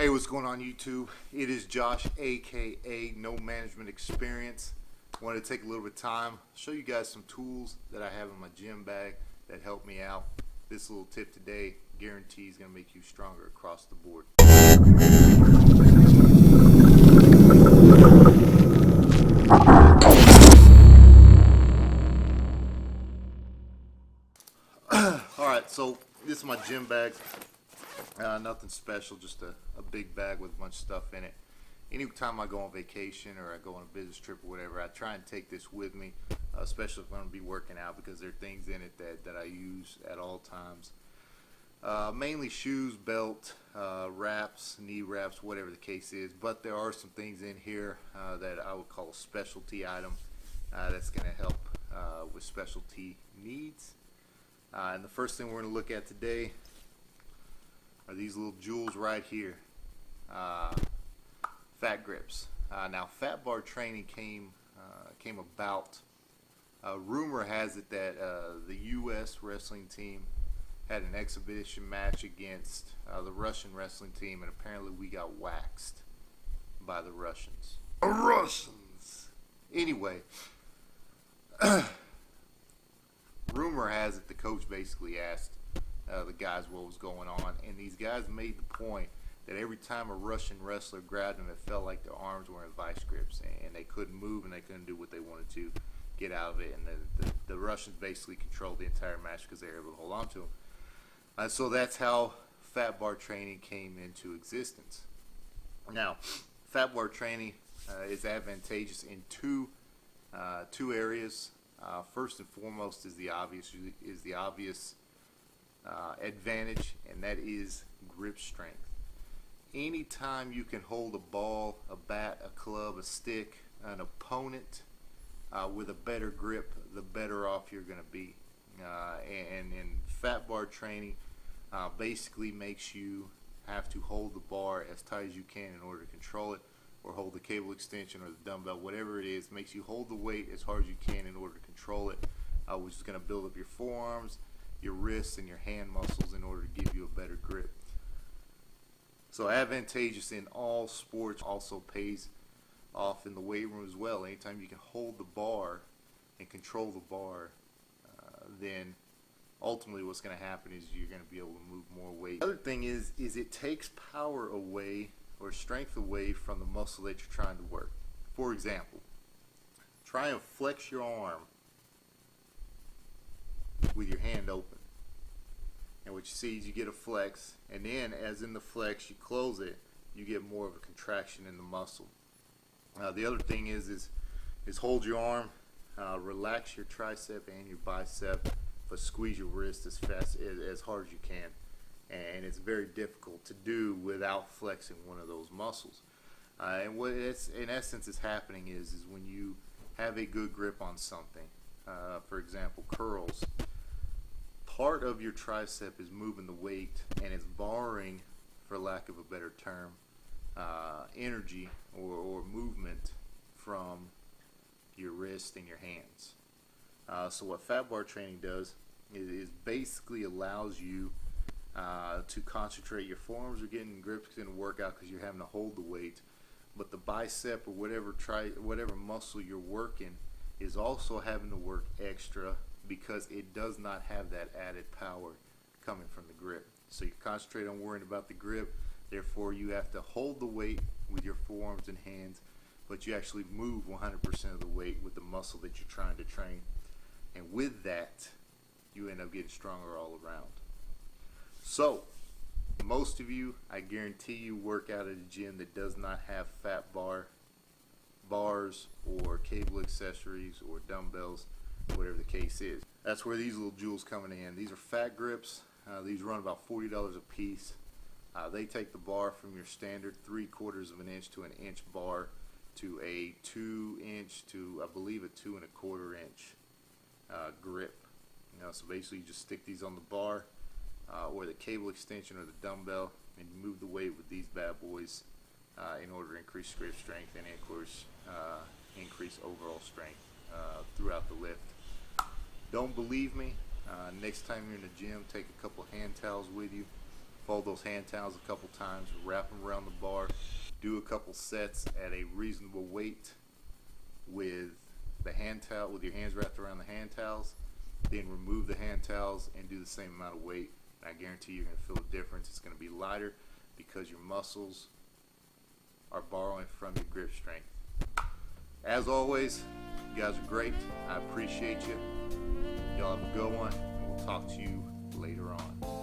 Hey, what's going on YouTube? It is Josh, aka No Management Experience. Wanted to take a little bit of time, show you guys some tools that I have in my gym bag that help me out. This little tip today guarantees going to make you stronger across the board. Alright, so this is my gym bag. Nothing special, just a big bag with a bunch of stuff in it. Anytime I go on vacation or I go on a business trip or whatever, I try and take this with me, especially if I'm going to be working out, because there are things in it that I use at all times. Mainly shoes, belt, wraps, knee wraps, whatever the case is. But there are some things in here that I would call a specialty item that's going to help with specialty needs. And the first thing we're going to look at today are these little jewels right here, fat grips. Now, fat bar training came about. Rumor has it that the U.S. wrestling team had an exhibition match against the Russian wrestling team, and apparently we got waxed by the Russians. Anyway, rumor has it the coach basically asked the guys what was going on, and these guys made the point that every time a Russian wrestler grabbed them, it felt like their arms were in vice grips, and they couldn't move and they couldn't do what they wanted to get out of it, and the Russians basically controlled the entire match because they were able to hold on to them. So that's how fat bar training came into existence. Now, fat bar training is advantageous in two areas. First and foremost is the obvious advantage, and that is grip strength. Anytime you can hold a ball, a bat, a club, a stick, an opponent with a better grip, the better off you're going to be. And fat bar training basically makes you have to hold the bar as tight as you can in order to control it, or hold the cable extension or the dumbbell, whatever it is, makes you hold the weight as hard as you can in order to control it, which is going to build up your forearms, your wrists, and your hand muscles in order to give you a better grip. So advantageous in all sports, also pays off in the weight room as well. Anytime you can hold the bar and control the bar, then ultimately what's going to happen is you're going to be able to move more weight. The other thing is it takes power away or strength away from the muscle that you're trying to work. For example, try and flex your arm with your hand open, and what you see is you get a flex, and then as in the flex you close it, you get more of a contraction in the muscle. The other thing is hold your arm, relax your tricep and your bicep, but squeeze your wrist as hard as you can, and it's very difficult to do without flexing one of those muscles. And what in essence is happening is when you have a good grip on something, for example curls, part of your tricep is moving the weight, and it's borrowing, for lack of a better term, energy or movement from your wrist and your hands. So what fat bar training does is basically allows you to concentrate. Your forearms are getting grips in a workout because you're having to hold the weight, but the bicep or whatever muscle you're working is also having to work extra because it does not have that added power coming from the grip. So you concentrate on worrying about the grip, therefore you have to hold the weight with your forearms and hands, but you actually move 100% of the weight with the muscle that you're trying to train, and with that you end up getting stronger all around. So most of you, I guarantee you, work out at a gym that does not have fat bars or cable accessories or dumbbells, whatever the case is. That's where these little jewels coming in. These are fat grips. These run about $40 a piece. They take the bar from your standard 3/4 of an inch to an inch bar to a 2 inch to, I believe, a 2 1/4 inch grip. So basically you just stick these on the bar or the cable extension or the dumbbell, and you move the weight with these bad boys in order to increase grip strength and, of course, increase overall strength throughout the lift. Don't believe me? Next time you're in the gym, take a couple hand towels with you, Fold those hand towels a couple times, wrap them around the bar, do a couple sets at a reasonable weight with the hand towel, with your hands wrapped around the hand towels, then remove the hand towels and do the same amount of weight. And I guarantee you're going to feel a difference. It's going to be lighter because your muscles are borrowing from your grip strength. As always, you guys are great. I appreciate you. Y'all have a good one, and we'll talk to you later on.